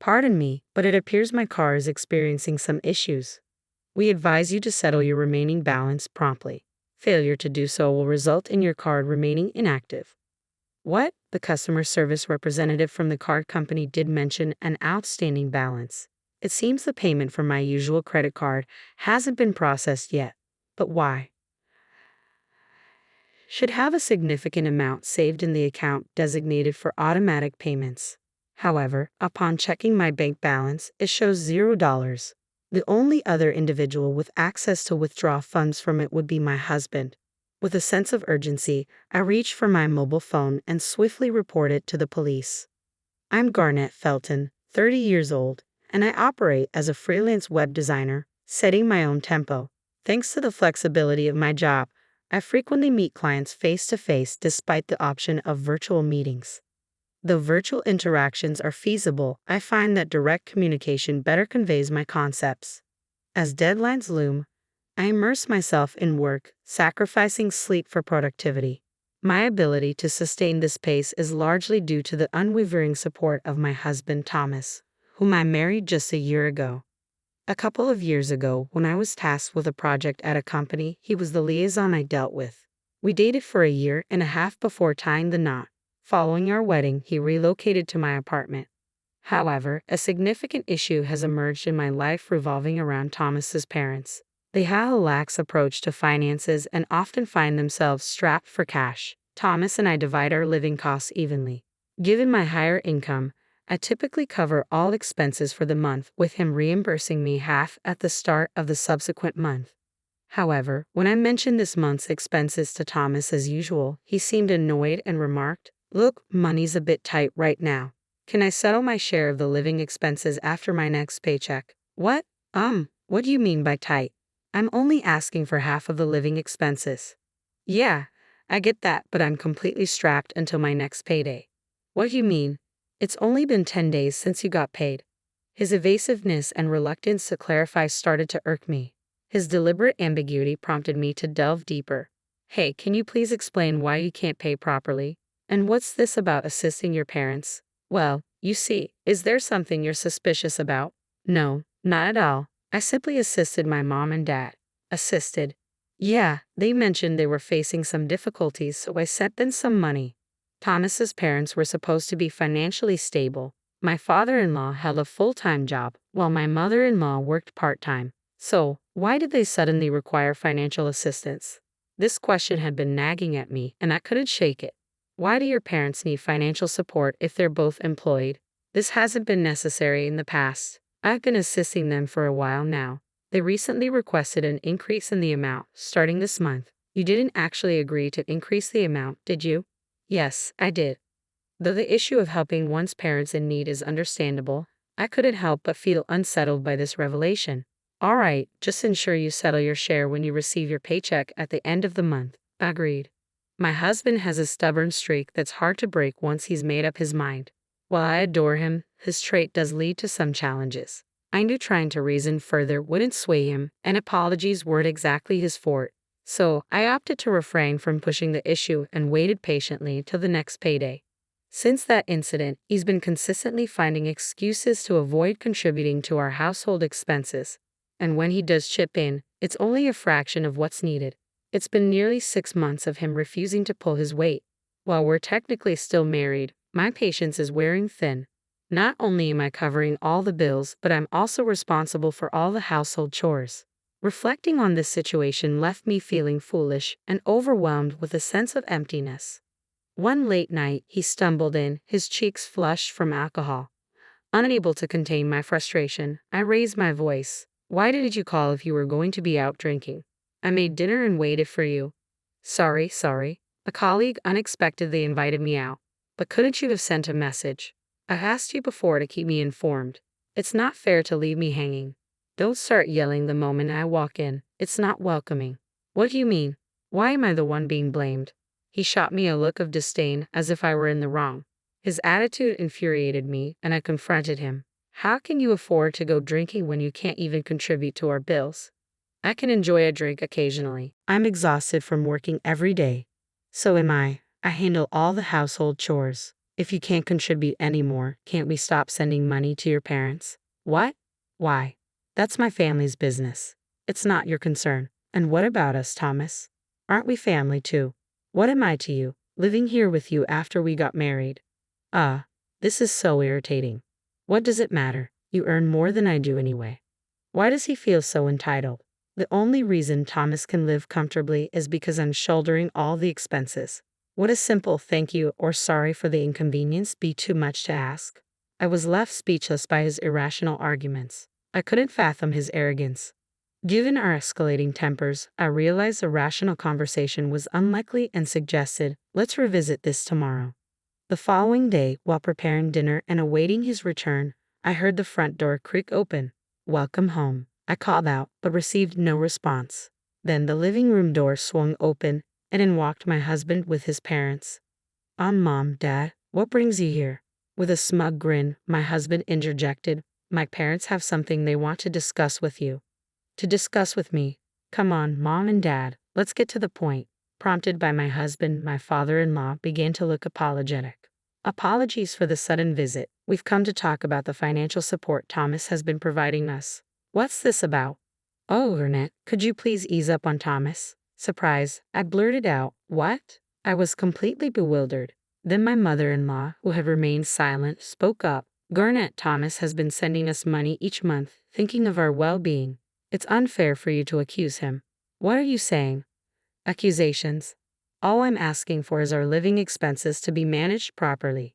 Pardon me, but it appears my car is experiencing some issues. We advise you to settle your remaining balance promptly. Failure to do so will result in your card remaining inactive. What? The customer service representative from the card company did mention an outstanding balance. It seems the payment for my usual credit card hasn't been processed yet. But why? Should have a significant amount saved in the account designated for automatic payments. However, upon checking my bank balance, it shows $0. The only other individual with access to withdraw funds from it would be my husband. With a sense of urgency, I reach for my mobile phone and swiftly report it to the police. I'm Garnett Felton, 30 years old, and I operate as a freelance web designer, setting my own tempo. Thanks to the flexibility of my job, I frequently meet clients face-to-face despite the option of virtual meetings. Though virtual interactions are feasible, I find that direct communication better conveys my concepts. As deadlines loom, I immerse myself in work, sacrificing sleep for productivity. My ability to sustain this pace is largely due to the unwavering support of my husband Thomas, whom I married just a year ago. A couple of years ago, when I was tasked with a project at a company, he was the liaison I dealt with. We dated for a year and a half before tying the knot. Following our wedding, he relocated to my apartment. However, a significant issue has emerged in my life revolving around Thomas's parents. They have a lax approach to finances and often find themselves strapped for cash. Thomas and I divide our living costs evenly. Given my higher income, I typically cover all expenses for the month, with him reimbursing me half at the start of the subsequent month. However, when I mentioned this month's expenses to Thomas as usual, he seemed annoyed and remarked, "Look, money's a bit tight right now. Can I settle my share of the living expenses after my next paycheck?" What? What do you mean by tight? I'm only asking for half of the living expenses. Yeah, I get that, but I'm completely strapped until my next payday. What do you mean? It's only been 10 days since you got paid. His evasiveness and reluctance to clarify started to irk me. His deliberate ambiguity prompted me to delve deeper. Hey, can you please explain why you can't pay properly? And what's this about assisting your parents? Well, you see, is there something you're suspicious about? No, not at all. I simply assisted my mom and dad. Assisted? Yeah, they mentioned they were facing some difficulties, so I sent them some money. Thomas's parents were supposed to be financially stable. My father-in-law held a full-time job, while my mother-in-law worked part-time. So, why did they suddenly require financial assistance? This question had been nagging at me, and I couldn't shake it. Why do your parents need financial support if they're both employed? This hasn't been necessary in the past. I've been assisting them for a while now. They recently requested an increase in the amount, starting this month. You didn't actually agree to increase the amount, did you? Yes, I did. Though the issue of helping one's parents in need is understandable, I couldn't help but feel unsettled by this revelation. All right, just ensure you settle your share when you receive your paycheck at the end of the month. Agreed. My husband has a stubborn streak that's hard to break once he's made up his mind. While I adore him, his trait does lead to some challenges. I knew trying to reason further wouldn't sway him, and apologies weren't exactly his forte. So, I opted to refrain from pushing the issue and waited patiently till the next payday. Since that incident, he's been consistently finding excuses to avoid contributing to our household expenses. And when he does chip in, it's only a fraction of what's needed. It's been nearly 6 months of him refusing to pull his weight. While we're technically still married, my patience is wearing thin. Not only am I covering all the bills, but I'm also responsible for all the household chores. Reflecting on this situation left me feeling foolish and overwhelmed with a sense of emptiness. One late night, he stumbled in, his cheeks flushed from alcohol. Unable to contain my frustration, I raised my voice. "Why did you call if you were going to be out drinking? I made dinner and waited for you." Sorry. A colleague unexpectedly invited me out. But couldn't you have sent a message? I asked you before to keep me informed. It's not fair to leave me hanging. Don't start yelling the moment I walk in. It's not welcoming. What do you mean? Why am I the one being blamed? He shot me a look of disdain as if I were in the wrong. His attitude infuriated me, and I confronted him. How can you afford to go drinking when you can't even contribute to our bills? I can enjoy a drink occasionally. I'm exhausted from working every day. So am I. I handle all the household chores. If you can't contribute anymore, can't we stop sending money to your parents? What? Why? That's my family's business. It's not your concern. And what about us, Thomas? Aren't we family too? What am I to you, living here with you after we got married? This is so irritating. What does it matter? You earn more than I do anyway. Why does he feel so entitled? The only reason Thomas can live comfortably is because I'm shouldering all the expenses. Would a simple thank you or sorry for the inconvenience be too much to ask? I was left speechless by his irrational arguments. I couldn't fathom his arrogance. Given our escalating tempers, I realized a rational conversation was unlikely and suggested, let's revisit this tomorrow. The following day, while preparing dinner and awaiting his return, I heard the front door creak open. Welcome home, I called out, but received no response. Then the living room door swung open, and in walked my husband with his parents. Mom, Dad, what brings you here? With a smug grin, my husband interjected, my parents have something they want to discuss with you. To discuss with me? Come on, Mom and Dad, let's get to the point. Prompted by my husband, my father-in-law began to look apologetic. Apologies for the sudden visit. We've come to talk about the financial support Thomas has been providing us. What's this about? Oh, Ernest, could you please ease up on Thomas? Surprised, I blurted out, what? I was completely bewildered. Then my mother-in-law, who had remained silent, spoke up. Garnett Thomas has been sending us money each month, thinking of our well-being. It's unfair for you to accuse him. What are you saying? Accusations. All I'm asking for is our living expenses to be managed properly.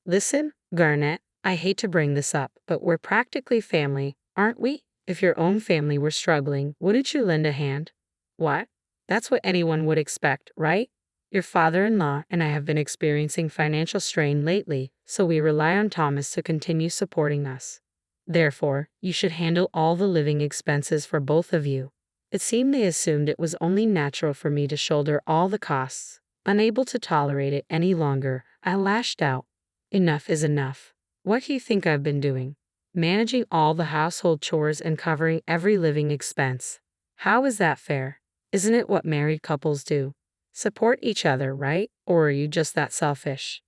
Listen, Garnett, I hate to bring this up, but we're practically family, aren't we? If your own family were struggling, wouldn't you lend a hand? What? That's what anyone would expect, right? Your father-in-law and I have been experiencing financial strain lately, so we rely on Thomas to continue supporting us. Therefore, you should handle all the living expenses for both of you. It seemed they assumed it was only natural for me to shoulder all the costs. Unable to tolerate it any longer, I lashed out. Enough is enough. What do you think I've been doing? Managing all the household chores and covering every living expense. How is that fair? Isn't it what married couples do? Support each other, right? Or are you just that selfish?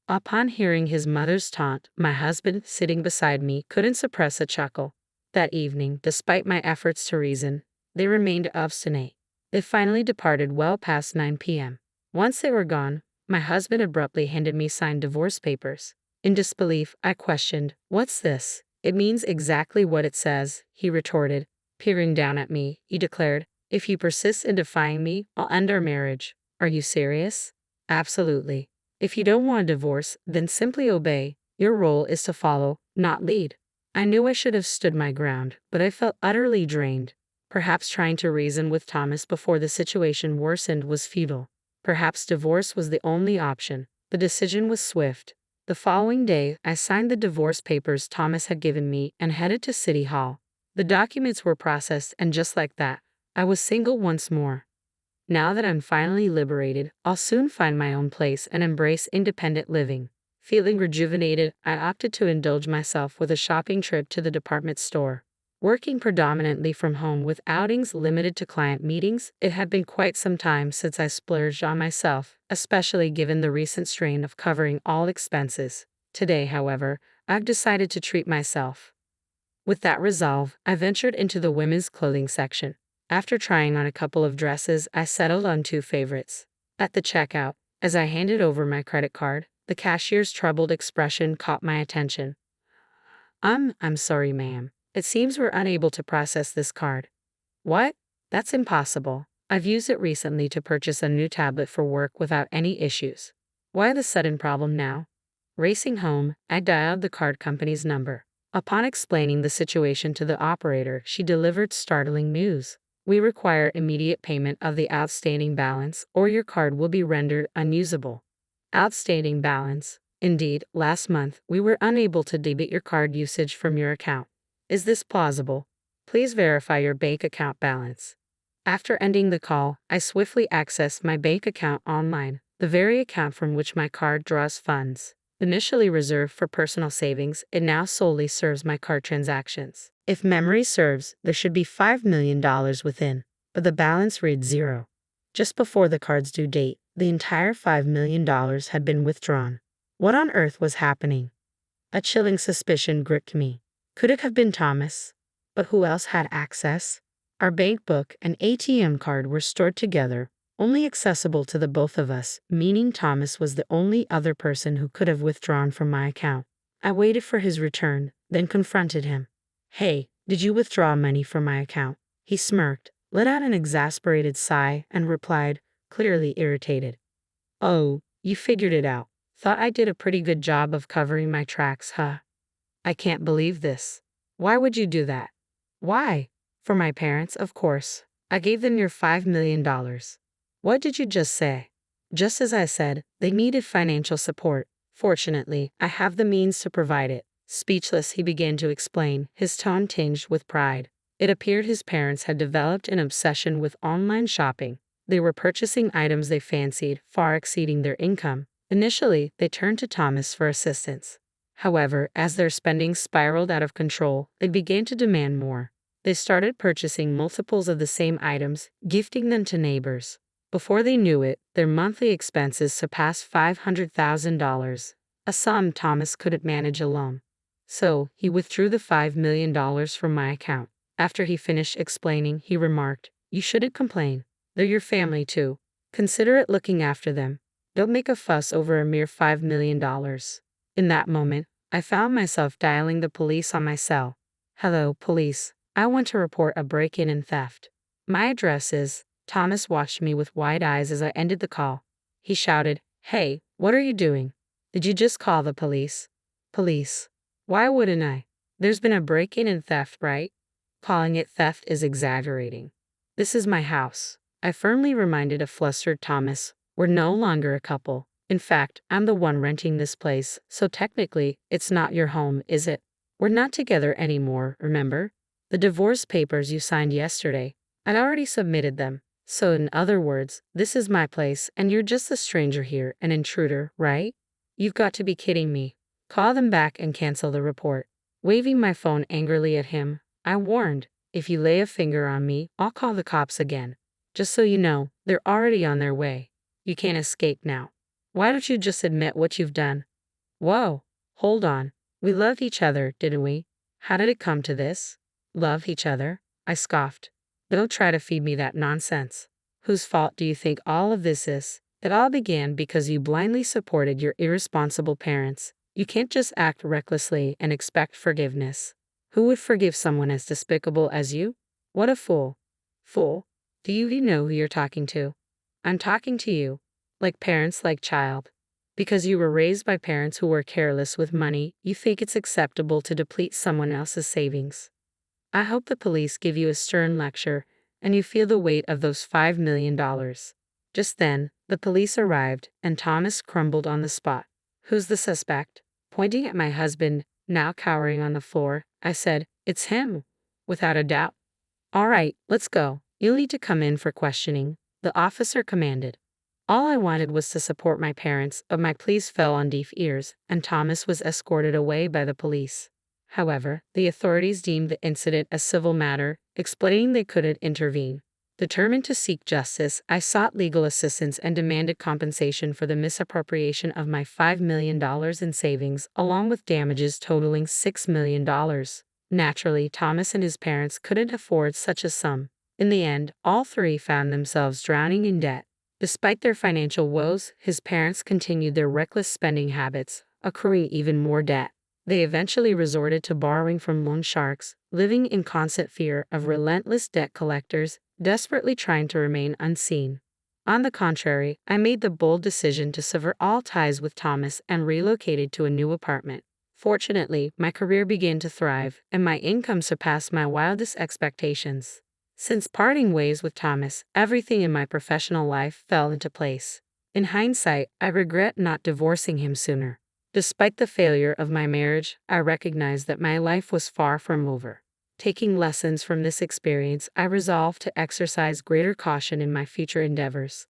Upon hearing his mother's taunt, my husband, sitting beside me, couldn't suppress a chuckle. That evening, despite my efforts to reason, they remained obstinate. They finally departed well past 9 p.m. Once they were gone, my husband abruptly handed me signed divorce papers. In disbelief, I questioned, what's this? It means exactly what it says, he retorted. Peering down at me, he declared, if you persist in defying me, I'll end our marriage. Are you serious? Absolutely. If you don't want a divorce, then simply obey. Your role is to follow, not lead. I knew I should have stood my ground, but I felt utterly drained. Perhaps trying to reason with Thomas before the situation worsened was futile. Perhaps divorce was the only option. The decision was swift. The following day, I signed the divorce papers Thomas had given me and headed to City Hall. The documents were processed, and just like that, I was single once more. Now that I'm finally liberated, I'll soon find my own place and embrace independent living. Feeling rejuvenated, I opted to indulge myself with a shopping trip to the department store. Working predominantly from home with outings limited to client meetings, it had been quite some time since I splurged on myself, especially given the recent strain of covering all expenses. Today, however, I've decided to treat myself. With that resolve, I ventured into the women's clothing section. After trying on a couple of dresses, I settled on two favorites. At the checkout, as I handed over my credit card, the cashier's troubled expression caught my attention. I'm sorry, ma'am. It seems we're unable to process this card. What? That's impossible. I've used it recently to purchase a new tablet for work without any issues. Why the sudden problem now? Racing home, I dialed the card company's number. Upon explaining the situation to the operator, she delivered startling news. We require immediate payment of the outstanding balance, or your card will be rendered unusable. Outstanding balance. Indeed, last month, we were unable to debit your card usage from your account. Is this plausible? Please verify your bank account balance. After ending the call, I swiftly accessed my bank account online, the very account from which my card draws funds. Initially reserved for personal savings, it now solely serves my card transactions. If memory serves, there should be $5 million within, but the balance reads zero. Just before the card's due date, the entire $5 million had been withdrawn. What on earth was happening? A chilling suspicion gripped me. Could it have been Thomas? But who else had access? Our bank book and ATM card were stored together, only accessible to the both of us, meaning Thomas was the only other person who could have withdrawn from my account. I waited for his return, then confronted him. Hey, did you withdraw money from my account? He smirked, let out an exasperated sigh, and replied, clearly irritated. Oh, you figured it out. Thought I did a pretty good job of covering my tracks, huh? I can't believe this. Why would you do that? Why? For my parents, of course. I gave them your $5 million. What did you just say? Just as I said, they needed financial support. Fortunately, I have the means to provide it. Speechless, he began to explain, his tone tinged with pride. It appeared his parents had developed an obsession with online shopping. They were purchasing items they fancied, far exceeding their income. Initially, they turned to Thomas for assistance. However, as their spending spiraled out of control, they began to demand more. They started purchasing multiples of the same items, gifting them to neighbors. Before they knew it, their monthly expenses surpassed $500,000, a sum Thomas couldn't manage alone. So, he withdrew the $5 million from my account. After he finished explaining, he remarked, "You shouldn't complain. They're your family too. Consider it looking after them. Don't make a fuss over a mere $5 million." In that moment, I found myself dialing the police on my cell. "Hello, police. I want to report a break-in and theft. My address is..." Thomas watched me with wide eyes as I ended the call. He shouted, "Hey, what are you doing? Did you just call the police?" "Police? Why wouldn't I? There's been a break-in and theft, right?" "Calling it theft is exaggerating. This is my house," I firmly reminded a flustered Thomas. "We're no longer a couple. In fact, I'm the one renting this place, so technically, it's not your home, is it? We're not together anymore, remember? The divorce papers you signed yesterday, I'd already submitted them. So in other words, this is my place and you're just a stranger here, an intruder, right? You've got to be kidding me. Call them back and cancel the report." Waving my phone angrily at him, I warned, "If you lay a finger on me, I'll call the cops again. Just so you know, they're already on their way. You can't escape now. Why don't you just admit what you've done?" Whoa, hold on. We loved each other, didn't we? How did it come to this? Love each other? I scoffed. Don't try to feed me that nonsense. Whose fault do you think all of this is? It all began because you blindly supported your irresponsible parents. You can't just act recklessly and expect forgiveness. Who would forgive someone as despicable as you? What a fool. Fool? Do you even know who you're talking to? I'm talking to you. Like parents, like child. Because you were raised by parents who were careless with money, you think it's acceptable to deplete someone else's savings. I hope the police give you a stern lecture and you feel the weight of those $5 million. Just then, the police arrived and Thomas crumbled on the spot. "Who's the suspect?" Pointing at my husband, now cowering on the floor, I said, "It's him." Without a doubt. "All right, let's go. You'll need to come in for questioning," the officer commanded. All I wanted was to support my parents, but my pleas fell on deaf ears, and Thomas was escorted away by the police. However, the authorities deemed the incident a civil matter, explaining they couldn't intervene. Determined to seek justice, I sought legal assistance and demanded compensation for the misappropriation of my $5 million in savings, along with damages totaling $6 million. Naturally, Thomas and his parents couldn't afford such a sum. In the end, all three found themselves drowning in debt. Despite their financial woes, his parents continued their reckless spending habits, accruing even more debt. They eventually resorted to borrowing from loan sharks, living in constant fear of relentless debt collectors, desperately trying to remain unseen. On the contrary, I made the bold decision to sever all ties with Thomas and relocated to a new apartment. Fortunately, my career began to thrive, and my income surpassed my wildest expectations. Since parting ways with Thomas, everything in my professional life fell into place. In hindsight, I regret not divorcing him sooner. Despite the failure of my marriage, I recognized that my life was far from over. Taking lessons from this experience, I resolved to exercise greater caution in my future endeavors.